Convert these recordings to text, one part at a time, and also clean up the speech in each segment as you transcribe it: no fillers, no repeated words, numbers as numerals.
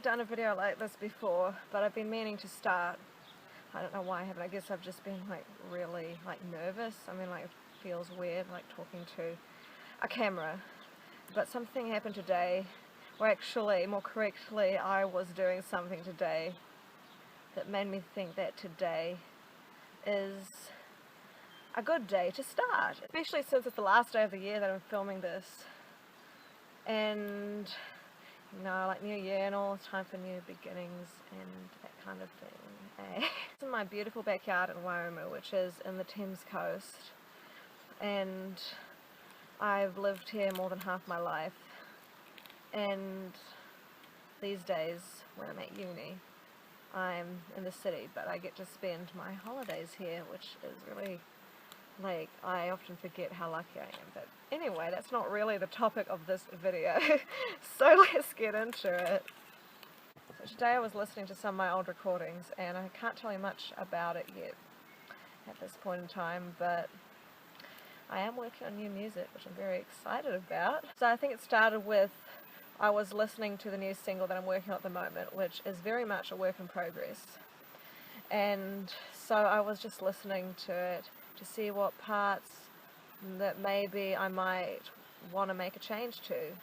done a video like this before, but I've been meaning to start. I don't know why I haven't. I guess I've just been like really like nervous. I mean, like it feels weird like talking to a camera. But something happened today, or actually, more correctly, I was doing something today that made me think that today is a good day to start, especially since it's the last day of the year that I'm filming this. And you know, like New Year and all, it's time for new beginnings and that kind of thing. It's in my beautiful backyard in Wairuma, which is in the Thames coast, and I've lived here more than half my life, and these days when I'm at uni I'm in the city, but I get to spend my holidays here, which is really, like, I often forget how lucky I am. But anyway, that's not really the topic of this video. So let's get into it. So today I was listening to some of my old recordings, and I can't tell you much about it yet at this point in time, but I am working on new music, which I'm very excited about. So I think it started with, I was listening to the new single that I'm working on at the moment, which is very much a work in progress. And so I was just listening to it to see what parts that maybe I might want to make a change to.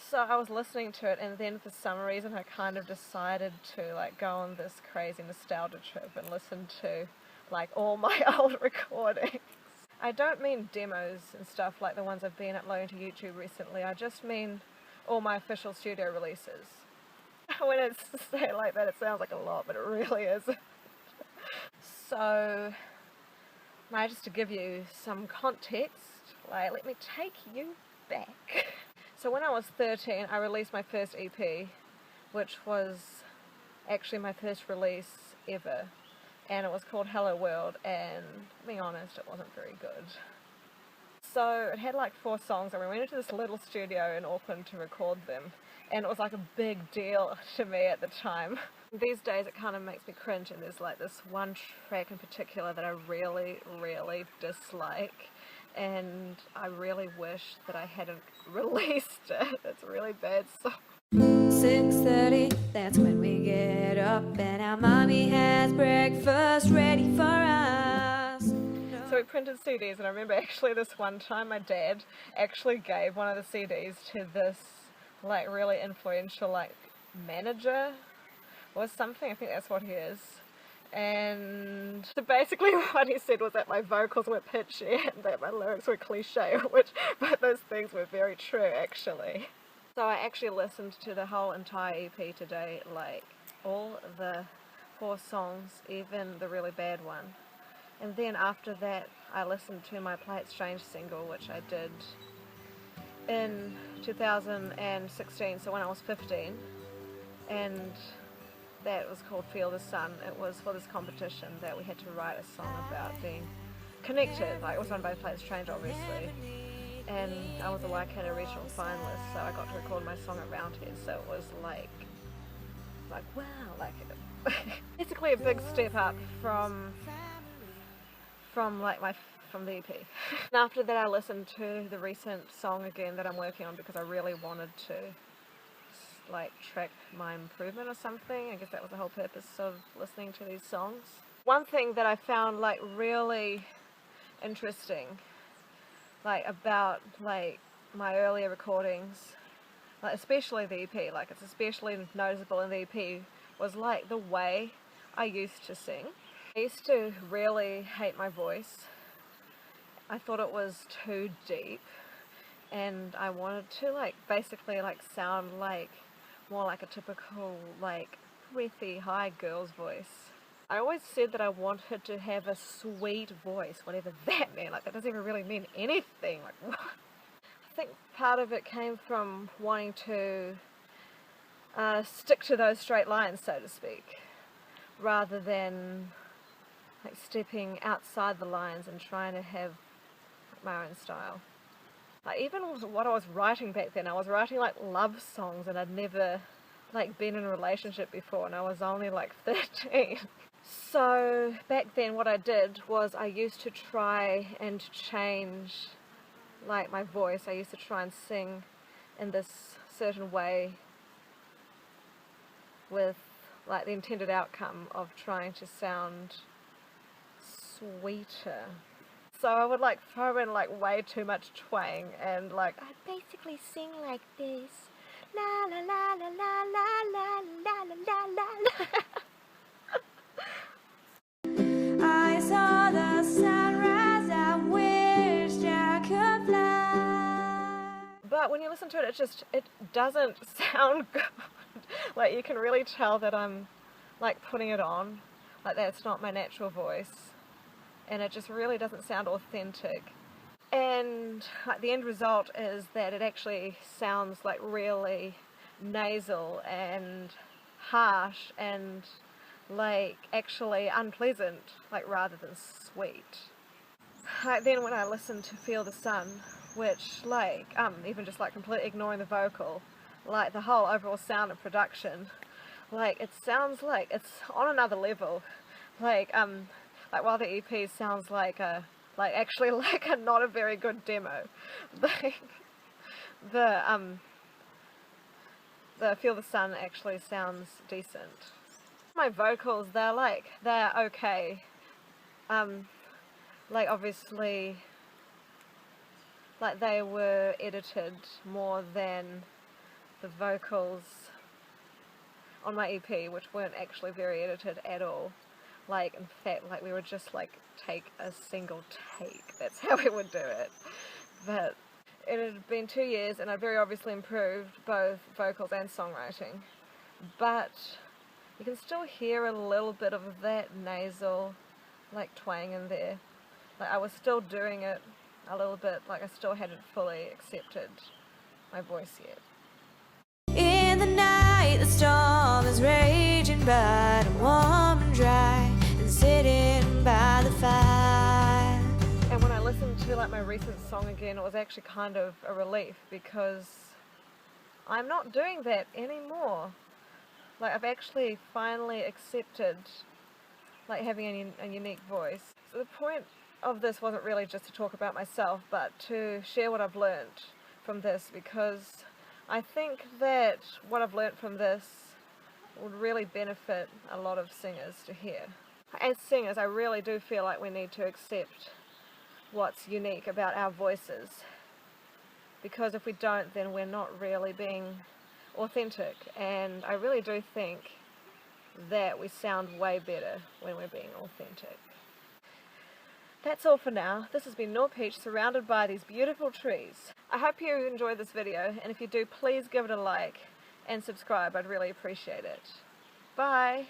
So I was listening to it, and then for some reason I kind of decided to like go on this crazy nostalgia trip and listen to like all my old recordings. I don't mean demos and stuff like the ones I've been uploading to YouTube recently. I just mean all my official studio releases. When it's said like that, it sounds like a lot, but it really isn't. So, just to give you some context, like, let me take you back. So when I was 13, I released my first EP, which was actually my first release ever, and it was called Hello World, and to be honest, it wasn't very good. So it had like 4 songs, and we went into this little studio in Auckland to record them, and it was like a big deal to me at the time. These days it kind of makes me cringe, and there's like this one track in particular that I really, really dislike, and I really wish that I hadn't released it. It's a really bad song. 6:30, that's when we get up, and our mommy has breakfast ready for us. So we printed CDs, and I remember actually this one time my dad actually gave one of the CDs to this like really influential like manager or something. I think that's what he is. And so basically what he said was that my vocals were pitchy and that my lyrics were cliche, which but those things were very true actually. So I actually listened to the whole entire EP today, like all the 4 songs, even the really bad one. And then after that I listened to my Play It Strange single, which I did in 2016, so when I was 15, and that was called Feel the Sun. It was for this competition that we had to write a song about being connected. Like, it was run by Play It Strange obviously, and I was a Waikato regional finalist, so I got to record my song at Roundhead, so it was like wow, like basically a big step up from the EP. And after that I listened to the recent song again that I'm working on, because I really wanted to like track my improvement or something. I guess that was the whole purpose of listening to these songs. One thing that I found like really interesting like about like my earlier recordings, like especially the EP, like it's especially noticeable in the EP, was like the way I used to sing. I used to really hate my voice. I thought it was too deep, and I wanted to like basically like sound like more like a typical like breathy high girl's voice. I always said that I wanted to have a sweet voice, whatever that meant. Like, that doesn't even really mean anything. Like, what? I think part of it came from wanting to stick to those straight lines, so to speak, rather than like stepping outside the lines and trying to have my own style. Like, even what I was writing back then, I was writing like love songs, and I'd never like been in a relationship before, and I was only like 13. So back then what I did was I used to try and change like my voice. I used to try and sing in this certain way with like the intended outcome of trying to sound sweeter. So I would like throw in like way too much twang and like I basically sing like this. La la la la la la la la la la la. I saw the sunrise, I wished I could fly. But when you listen to it, it doesn't sound good. Like you can really tell that I'm like putting it on, like that's not my natural voice, and it just really doesn't sound authentic. And like, the end result is that it actually sounds like really nasal and harsh and like actually unpleasant, like rather than sweet. Like then when I listen to Feel the Sun, which like even just like completely ignoring the vocal, like the whole overall sound and production, like it sounds like it's on another level. Like while the EP sounds like a actually like a not a very good demo, like the Feel the Sun actually sounds decent. My vocals, they're okay. Like obviously like they were edited more than the vocals on my EP, which weren't actually very edited at all. Like in fact, like we would just like take a single take. That's how we would do it. But it had been 2 years and I'd very obviously improved both vocals and songwriting. But you can still hear a little bit of that nasal like twang in there. Like I was still doing it a little bit, like I still hadn't fully accepted my voice yet. In the night the storm is raging, but I'm warm and dry and sitting by the fire. And when I listened to like my recent song again, it was actually kind of a relief because I'm not doing that anymore. Like I've actually finally accepted like having a unique voice. So the point of this wasn't really just to talk about myself, but to share what I've learned from this, because I think that what I've learnt from this would really benefit a lot of singers to hear. As singers, I really do feel like we need to accept what's unique about our voices, because if we don't, then we're not really being authentic, and I really do think that we sound way better when we're being authentic. That's all for now. This has been Nor Peach surrounded by these beautiful trees. I hope you enjoyed this video, and if you do, please give it a like and subscribe. I'd really appreciate it. Bye!